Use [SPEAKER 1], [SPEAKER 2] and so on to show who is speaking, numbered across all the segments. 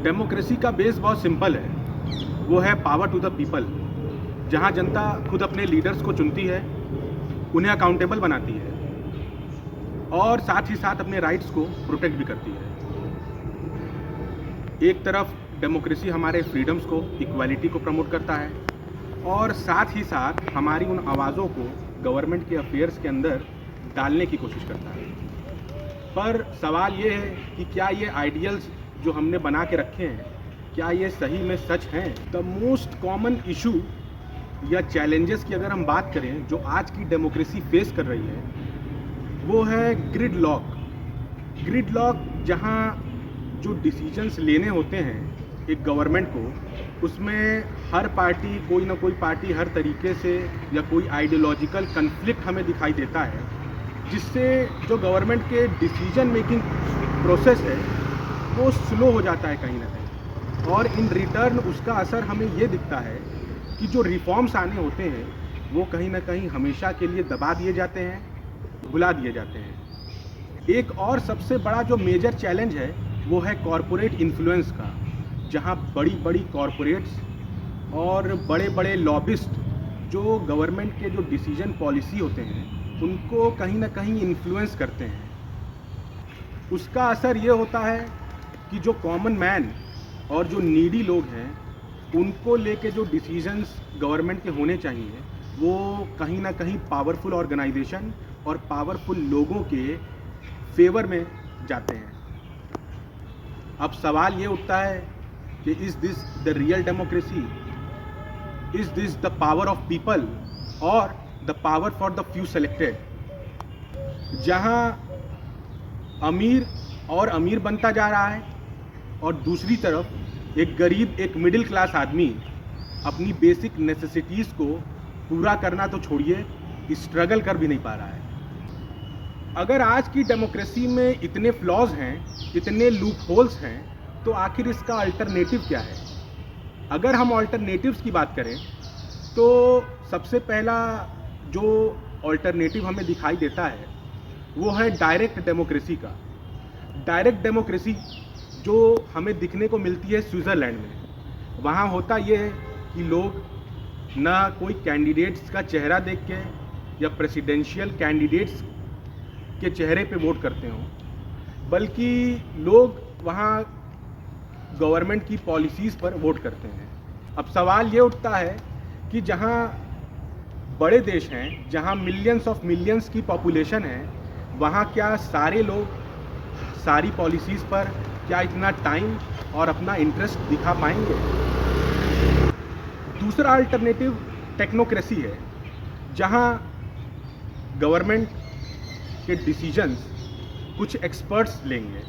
[SPEAKER 1] Democracy का base बहुत simple है, वो है पावर टू द पीपल, जहां जनता खुद अपने लीडर्स को चुनती है, उन्हें अकाउंटेबल बनाती है और साथ ही साथ अपने राइट्स को प्रोटेक्ट भी करती है। एक तरफ डेमोक्रेसी हमारे फ्रीडम्स को, इक्वालिटी को प्रमोट करता है और साथ ही साथ हमारी उन आवाज़ों को गवर्नमेंट के अफेयर्स के अंदर डालने की कोशिश करता है। पर सवाल ये है कि क्या ये आइडियल्स जो हमने बना के रखे हैं, क्या ये सही में सच हैं? द मोस्ट कॉमन इशू या चैलेंजेस की अगर हम बात करें जो आज की डेमोक्रेसी फेस कर रही है, वो है ग्रिड लॉक। ग्रिड लॉक, जहाँ जो डिसीजंस लेने होते हैं एक गवर्नमेंट को, उसमें हर पार्टी, कोई ना कोई पार्टी हर तरीके से या कोई आइडियोलॉजिकल कन्फ्लिक्ट हमें दिखाई देता है, जिससे जो गवर्नमेंट के डिसीजन मेकिंग प्रोसेस है वो स्लो हो जाता है कहीं ना कहीं, और इन रिटर्न उसका असर हमें ये दिखता है कि जो रिफॉर्म्स आने होते हैं वो कहीं ना कहीं हमेशा के लिए दबा दिए जाते हैं, भुला दिए जाते हैं। एक और सबसे बड़ा जो मेजर चैलेंज है वो है कॉरपोरेट इन्फ्लुएंस का, जहां बड़ी बड़ी कॉरपोरेट्स और बड़े बड़े लॉबिस्ट जो गवर्नमेंट के जो डिसीजन पॉलिसी होते हैं उनको कहीं ना कहीं इन्फ्लुएंस करते हैं। उसका असर ये होता है कि जो कॉमन मैन और जो नीडी लोग हैं उनको लेके जो डिसीजंस गवर्नमेंट के होने चाहिए वो कहीं ना कहीं पावरफुल ऑर्गेनाइजेशन और पावरफुल लोगों के फेवर में जाते हैं। अब सवाल ये उठता है कि is this the real democracy? Is this the power of people और the power for the few selected? जहां अमीर और अमीर बनता जा रहा है और दूसरी तरफ एक गरीब, एक मिडिल क्लास आदमी अपनी बेसिक नेसेसिटीज़ को पूरा करना तो छोड़िए, स्ट्रगल कर भी नहीं पा रहा है। अगर आज की डेमोक्रेसी में इतने फ्लॉज हैं, इतने लूप होल्स हैं, तो आखिर इसका अल्टरनेटिव क्या है? अगर हम अल्टरनेटिव्स की बात करें तो सबसे पहला जो अल्टरनेटिव हमें दिखाई देता है वो है डायरेक्ट डेमोक्रेसी का। डायरेक्ट डेमोक्रेसी जो हमें दिखने को मिलती है स्विट्ज़रलैंड में। वहाँ होता ये है कि लोग ना कोई कैंडिडेट्स का चेहरा देख के या प्रेसिडेंशियल कैंडिडेट्स के चेहरे पे वोट करते हों, बल्कि लोग वहाँ गवर्नमेंट की पॉलिसीज़ पर वोट करते हैं। अब सवाल ये उठता है कि जहाँ बड़े देश हैं, जहाँ मिलियंस ऑफ मिलियंस की पॉपुलेशन है, वहाँ क्या सारे लोग सारी पॉलिसीज़ पर क्या इतना टाइम और अपना इंटरेस्ट दिखा पाएंगे? दूसरा अल्टरनेटिव टेक्नोक्रेसी है, जहाँ गवर्नमेंट के डिसीजंस कुछ एक्सपर्ट्स लेंगे,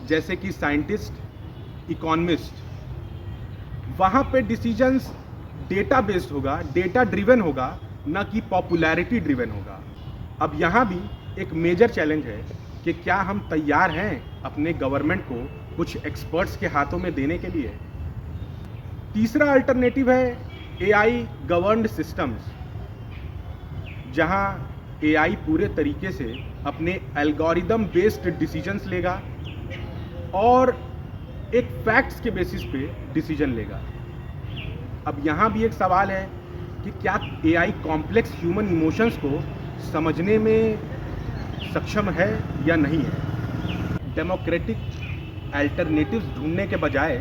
[SPEAKER 1] जैसे कि साइंटिस्ट, इकोनॉमिस्ट। वहाँ पे डिसीजंस डेटा बेस्ड होगा, डेटा ड्रिवन होगा, ना कि पॉपुलैरिटी ड्रिवन होगा। अब यहाँ भी एक मेजर चैलेंज है कि क्या हम तैयार हैं अपने गवर्नमेंट को कुछ एक्सपर्ट्स के हाथों में देने के लिए? तीसरा अल्टरनेटिव है एआई गवर्नड सिस्टम्स, जहाँ एआई पूरे तरीके से अपने एल्गोरिदम बेस्ड डिसीजंस लेगा और एक फैक्ट्स के बेसिस पे डिसीजन लेगा। अब यहाँ भी एक सवाल है कि क्या एआई कॉम्प्लेक्स ह्यूमन इमोशंस को समझने में सक्षम है या नहीं है? डेमोक्रेटिक अल्टरनेटिव्स ढूंढने के बजाय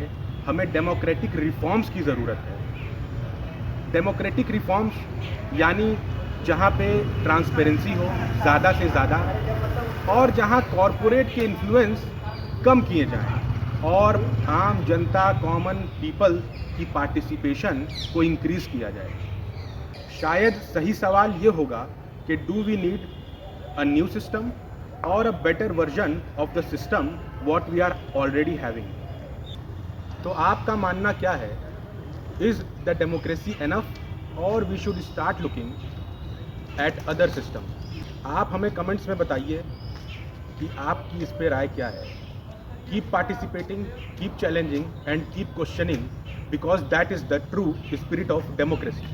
[SPEAKER 1] हमें डेमोक्रेटिक रिफॉर्म्स की ज़रूरत है। डेमोक्रेटिक रिफॉर्म्स यानी जहाँ पे ट्रांसपेरेंसी हो ज़्यादा से ज़्यादा, और जहाँ कॉरपोरेट के इन्फ्लुएंस कम किए जाएं और आम जनता, कॉमन पीपल की पार्टिसिपेशन को इंक्रीज़ किया जाए। शायद सही सवाल ये होगा कि do we need a new system और a better version of the system what we are already having? तो आपका मानना क्या है? इज़ द डेमोक्रेसी एनफ और we should start looking at other system? आप हमें कमेंट्स में बताइए कि आपकी इस पे राय क्या है। Keep participating, keep challenging and keep questioning, because that is the true spirit of democracy.